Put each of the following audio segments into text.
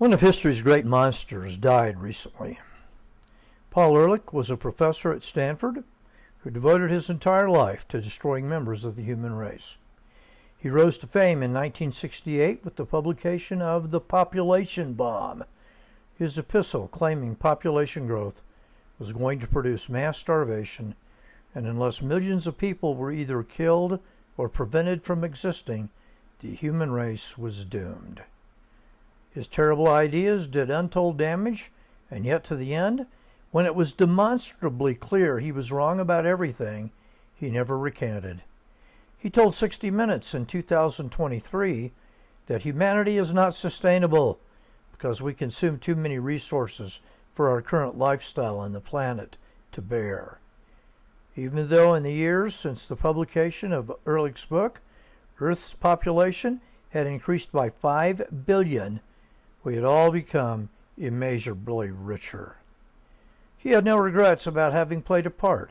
One of history's great monsters died recently. Paul Ehrlich was a professor at Stanford who devoted his entire life to destroying members of the human race. He rose to fame in 1968 with the publication of The Population Bomb, his epistle claiming population growth was going to produce mass starvation, and unless millions of people were either killed or prevented from existing, the human race was doomed. His terrible ideas did untold damage, and yet to the end, when it was demonstrably clear he was wrong about everything, he never recanted. He told 60 Minutes in 2023 that humanity is not sustainable because we consume too many resources for our current lifestyle on the planet to bear. Even though in the years since the publication of Ehrlich's book, Earth's population had increased by 5 billion, we had all become immeasurably richer. He had no regrets about having played a part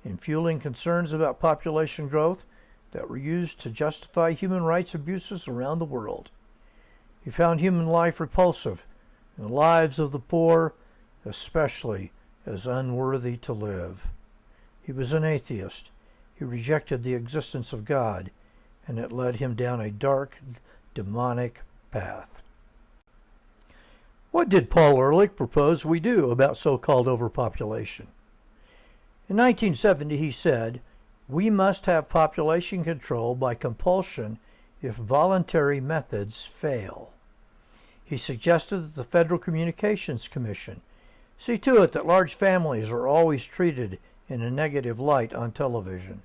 in fueling concerns about population growth that were used to justify human rights abuses around the world. He found human life repulsive, and the lives of the poor especially as unworthy to live. He was an atheist. He rejected the existence of God, and it led him down a dark, demonic path. What did Paul Ehrlich propose we do about so-called overpopulation? In 1970, he said, "We must have population control by compulsion if voluntary methods fail." He suggested that the Federal Communications Commission see to it that large families are always treated in a negative light on television.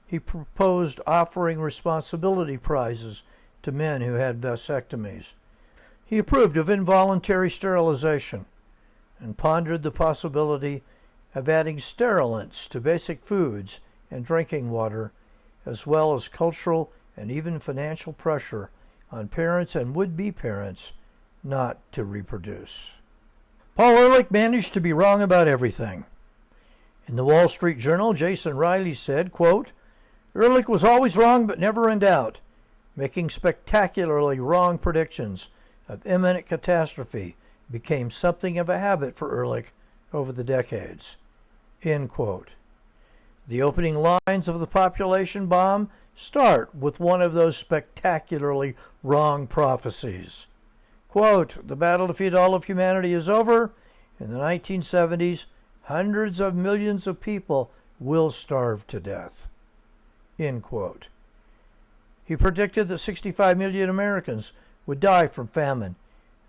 He proposed offering responsibility prizes to men who had vasectomies. He approved of involuntary sterilization and pondered the possibility of adding sterilants to basic foods and drinking water, as well as cultural and even financial pressure on parents and would-be parents not to reproduce. Paul Ehrlich managed to be wrong about everything. In the Wall Street Journal, Jason Riley said, quote, "Ehrlich was always wrong but never in doubt, making spectacularly wrong predictions of imminent catastrophe became something of a habit for Ehrlich over the decades." End quote. The opening lines of The Population Bomb start with one of those spectacularly wrong prophecies. Quote, "The battle to feed all of humanity is over. In the 1970s, hundreds of millions of people will starve to death." End quote. He predicted that 65 million Americans would die from famine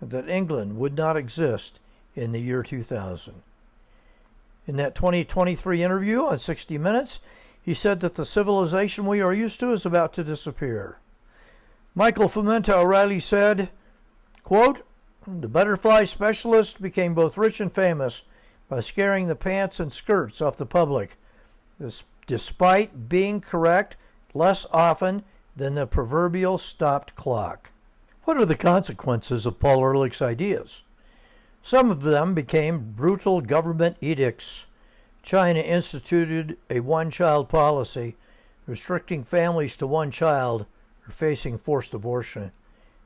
and that England would not exist in the year 2000. In that 2023 interview on 60 Minutes, he said that the civilization we are used to is about to disappear. Michael Fumento O'Reilly said, quote, "The butterfly specialist became both rich and famous by scaring the pants and skirts off the public, despite being correct less often than the proverbial stopped clock." What are the consequences of Paul Ehrlich's ideas? Some of them became brutal government edicts. China instituted a one-child policy, restricting families to one child or facing forced abortion.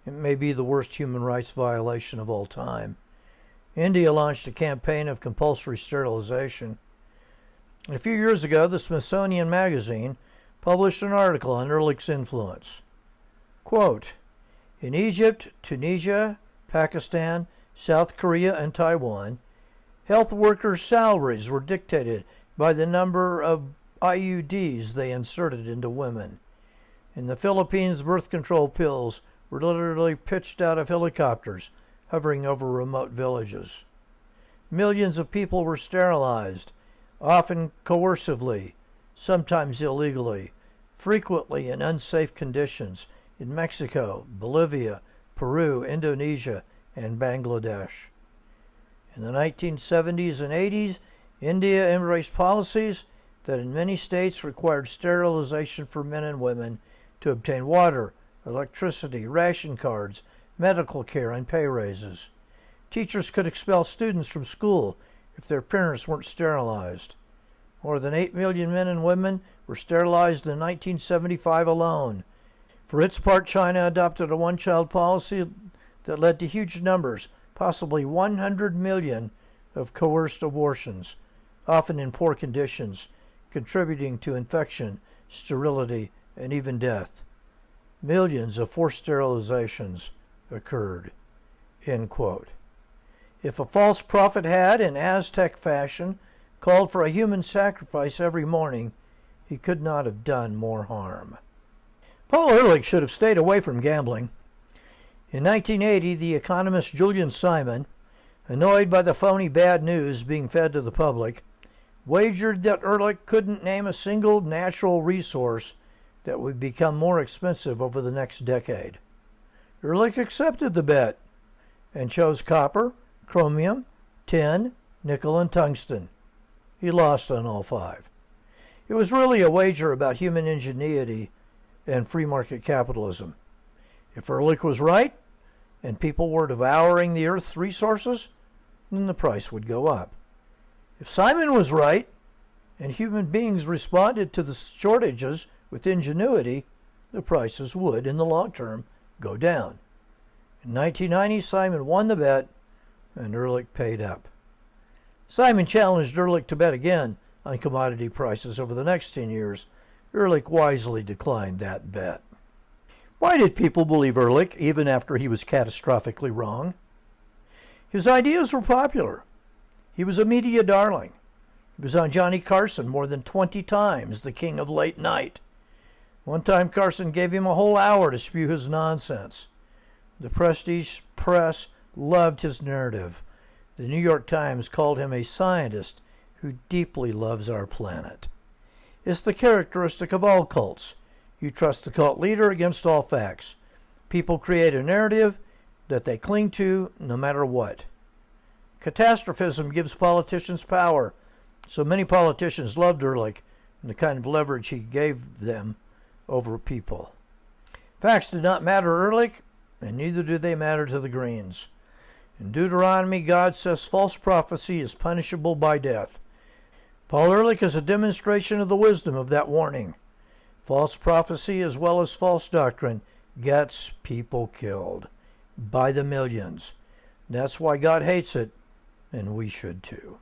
It may be the worst human rights violation of all time. India launched a campaign of compulsory sterilization. A few years ago, the Smithsonian Magazine published an article on Ehrlich's influence. Quote, "In Egypt, Tunisia, Pakistan, South Korea, and Taiwan, health workers' salaries were dictated by the number of IUDs they inserted into women. In the Philippines, birth control pills were literally pitched out of helicopters hovering over remote villages. Millions of people were sterilized, often coercively, sometimes illegally, frequently in unsafe conditions in Mexico, Bolivia, Peru, Indonesia, and Bangladesh. In the 1970s and 80s, India embraced policies that in many states required sterilization for men and women to obtain water, electricity, ration cards, medical care, and pay raises. Teachers could expel students from school if their parents weren't sterilized. More than 8 million men and women were sterilized in 1975 alone. For its part, China adopted a one-child policy that led to huge numbers, possibly 100 million, of coerced abortions, often in poor conditions, contributing to infection, sterility, and even death. Millions of forced sterilizations occurred." End quote. If a false prophet had, in Aztec fashion, called for a human sacrifice every morning, he could not have done more harm. Paul Ehrlich should have stayed away from gambling. In 1980, the economist Julian Simon, annoyed by the phony bad news being fed to the public, wagered that Ehrlich couldn't name a single natural resource that would become more expensive over the next decade. Ehrlich accepted the bet and chose copper, chromium, tin, nickel, and tungsten. He lost on all five. It was really a wager about human ingenuity and free market capitalism. If Ehrlich was right, and people were devouring the Earth's resources, then the price would go up. If Simon was right, and human beings responded to the shortages with ingenuity, the prices would, in the long term, go down. In 1990, Simon won the bet, and Ehrlich paid up. Simon challenged Ehrlich to bet again on commodity prices over the next 10 years. Ehrlich wisely declined that bet. Why did people believe Ehrlich even after he was catastrophically wrong? His ideas were popular. He was a media darling. He was on Johnny Carson more than 20 times, the king of late night. One time Carson gave him a whole hour to spew his nonsense. The prestige press loved his narrative. The New York Times called him a scientist who deeply loves our planet. It's the characteristic of all cults. You trust the cult leader against all facts. People create a narrative that they cling to no matter what. Catastrophism gives politicians power, so many politicians loved Ehrlich and the kind of leverage he gave them over people. Facts did not matter to Ehrlich, and neither do they matter to the Greens. In Deuteronomy, God says false prophecy is punishable by death. Paul Ehrlich is a demonstration of the wisdom of that warning. False prophecy, as well as false doctrine, gets people killed by the millions. That's why God hates it, and we should too.